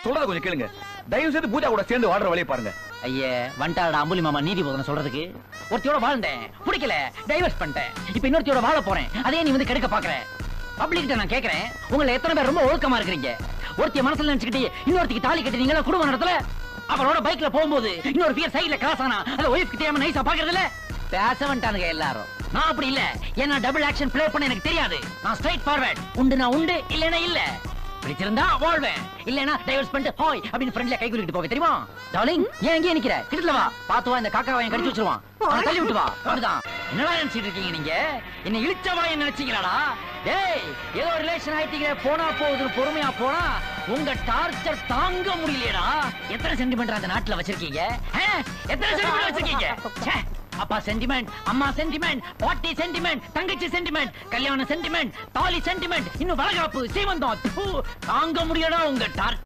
சொல்றத கொஞ்சம் கேளுங்க. தயவு செய்து பூஜா கூட சேர்ந்து வாழ்ற வழியை பாருங்க. ஐயே வண்டாடா அம்புலி மாமா நீதி போதன சொல்றதுக்கு. ஒருத்தியோட வாழ்ந்தேன், பிடிக்கல, டைவர்ஸ் பண்ணிட்டேன். இப்ப இன்னொருத்தியோட வாழ போறேன், அதே நீ வந்து கெடுக்க பாக்குற. பப்ளிக்கிட்ட நான் கேக்குறேன், உங்களை எத்தனை பேர் ரொம்ப ஒழுக்கமா இருக்கிறீங்க? ஒருத்திய மனசுல நினைச்சுக்கிட்டு இன்னொருத்திக்கு தாலி கட்டுறீங்களா குடும்ப நடத்துல? அவளோட பைக்ல போகும்போது இன்னொரு பியர் சைடுல கிராஸ் ஆனா அத ஒய்ஃப் தெரியாம நைஸா பாக்குறது இல்ல? பேச வந்துட்டானுங்க எல்லாரும். நான் அப்படி இல்ல, ஏன்னா டபுள் ஆக்ஷன் பிளே பண்ண எனக்கு தெரியாது. நான் ஸ்ட்ரைட் ஃபார்வர்ட், உண்டு நான் உண்டு, இல்லனா இல்ல. பிடிச்சிருந்தா வாழ்வேன், இல்லனா டைவர்ஸ் பண்ணிட்டு ஹாய் அப்படின்னு ஃப்ரெண்ட்ல கை குலுக்கிட்டு போவே தெரியுமா? டார்லிங் ஏன் இங்கே நிக்கிற? கிட்டல வா, பாத்து வா, இந்த காக்காவை என் கடிச்சு வச்சிருவான். அவனை தள்ளி விட்டு வா. அப்படிதான். என்னடா நினைச்சிட்டு இருக்கீங்க நீங்க? என்ன இழுச்சவா என்ன நினைச்சீங்களாடா? டேய் ஏதோ ரிலேஷன் ஆயிட்டீங்க, போனா போகுதுன்னு பொறுமையா போனா உங்க டார்ச்சர் தாங்க முடியலையடா. எத்தனை சென்டிமெண்ட் அந்த நாட்டுல வச்சிருக்கீங்க? எத்தனை சென்டிமெண்ட் வச்சிருக்கீங்க? அப்பா சென்டிமெண்ட், அம்மா சென்டிமெண்ட், பாட்டி சென்டிமெண்ட், தங்கச்சி சென்டிமெண்ட், கல்யாண சென்டிமெண்ட், தாலி சென்டிமெண்ட், இன்னும் வளகாப்பு சீமந்தம் தாங்க முடியடா உங்க டார்ச்சர்.